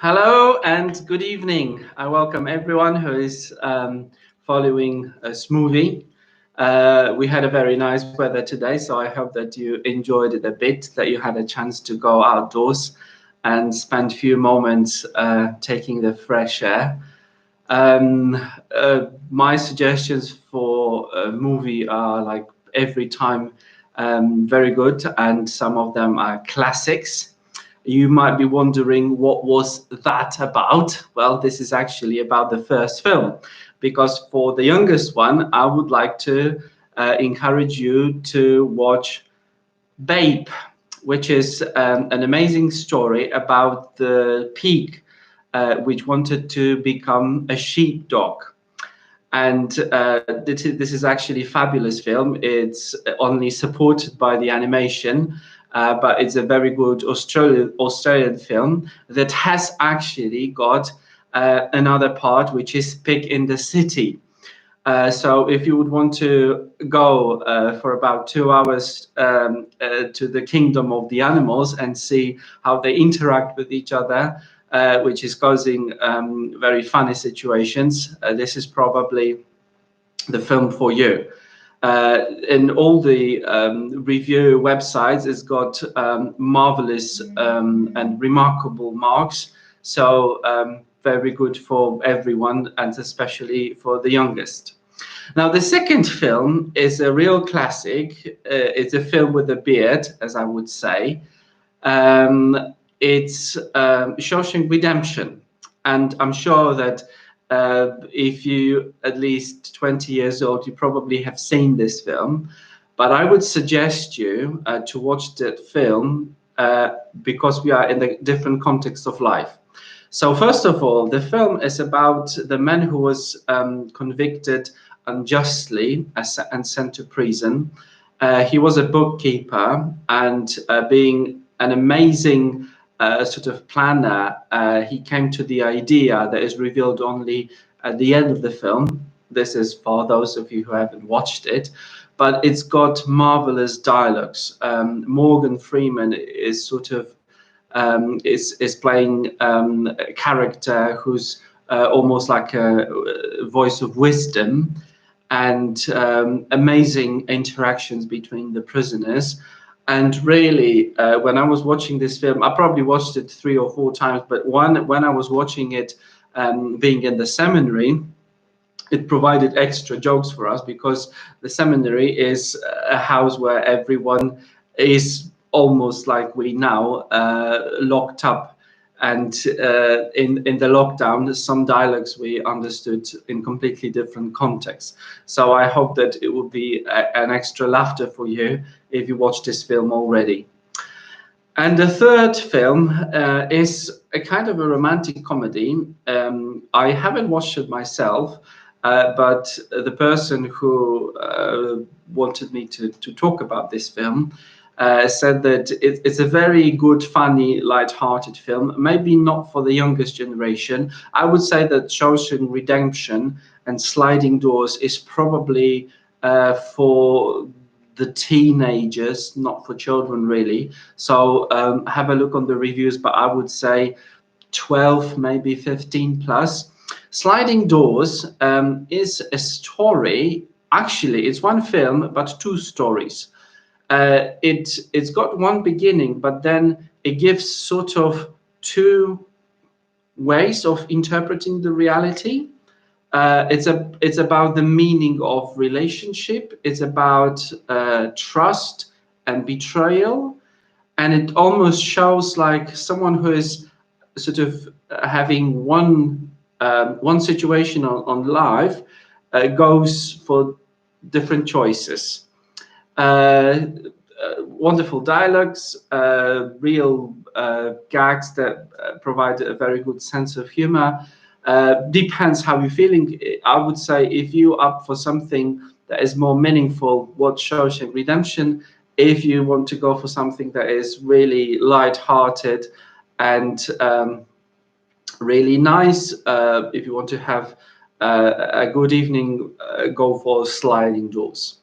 Hello and good evening. I welcome everyone who is following Smovie. We had a very nice weather today, so I hope that you enjoyed it a bit, that you had a chance to go outdoors and spend a few moments taking the fresh air. Um, my suggestions for a movie are like every time very good, and some of them are classics. You might be wondering what was that about? Well, this is actually about the first film, because for the youngest one, I would like to encourage you to watch Babe, which is an amazing story about the pig which wanted to become a sheepdog. And this is actually a fabulous film. It's only supported by the animation, but it's a very good Australian film that has actually got another part, which is Pig in the City. So if you would want to go for about 2 hours to the kingdom of the animals and see how they interact with each other, which is causing very funny situations, this is probably the film for you. In all the review websites, it's got marvelous and remarkable marks. So very good for everyone, and especially for the youngest. Now, the second film is a real classic. It's a film with a beard, as I would say. It's Shawshank Redemption. And I'm sure that if you at least 20 years old, you probably have seen this film. But I would suggest you to watch that film because we are in a different context of life. So first of all, the film is about the man who was convicted unjustly and sent to prison. He was a bookkeeper, and being an amazing sort of planner, he came to the idea that is revealed only at the end of the film. This is for those of you who haven't watched it, but it's got marvelous dialogues. Morgan Freeman is sort of is playing a character who's almost like a voice of wisdom, and amazing interactions between the prisoners. And really, when I was watching this film, I probably watched it 3 or 4 times, but when I was watching it, being in the seminary, it provided extra jokes for us because the seminary is a house where everyone is almost like we now locked up, and in the lockdown some dialogues we understood in completely different contexts. So I hope that it will be an extra laughter for you if you watch this film already. And the third film is a kind of a romantic comedy. I haven't watched it myself, but the person who wanted me to talk about this film said that it's a very good, funny, light-hearted film. Maybe not for the youngest generation. I would say that Shawshank Redemption and Sliding Doors is probably for the teenagers, not for children really. So have a look on the reviews, but I would say 12, maybe 15 plus. Sliding Doors is a story. Actually, it's one film, but two stories. It's got one beginning, but then it gives sort of two ways of interpreting the reality. It's about the meaning of relationship. It's about trust and betrayal, and it almost shows like someone who is sort of having one situation on life goes for different choices. Wonderful dialogues, real gags that provide a very good sense of humor. Depends how you're feeling. I would say if you're up for something that is more meaningful, watch Shawshank Redemption. If you want to go for something that is really light-hearted and really nice, if you want to have a good evening, go for Sliding Doors.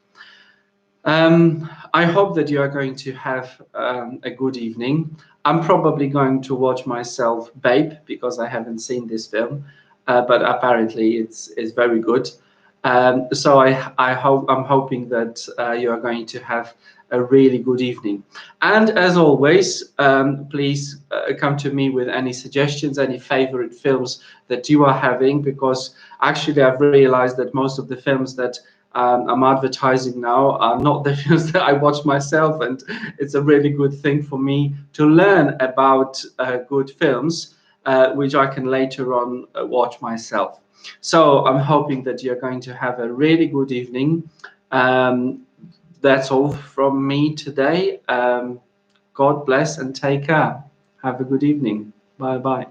I hope that you are going to have a good evening. I'm probably going to watch myself Babe because I haven't seen this film, but apparently it's very good. So I'm hoping that you are going to have a really good evening. And as always, please come to me with any suggestions, any favorite films that you are having, because actually I've realized that most of the films that I'm advertising now are not the films that I watch myself, and it's a really good thing for me to learn about good films, which I can later on watch myself. So I'm hoping that you're going to have a really good evening. Um, that's all from me today. God bless and take care. Have a good evening. Bye bye.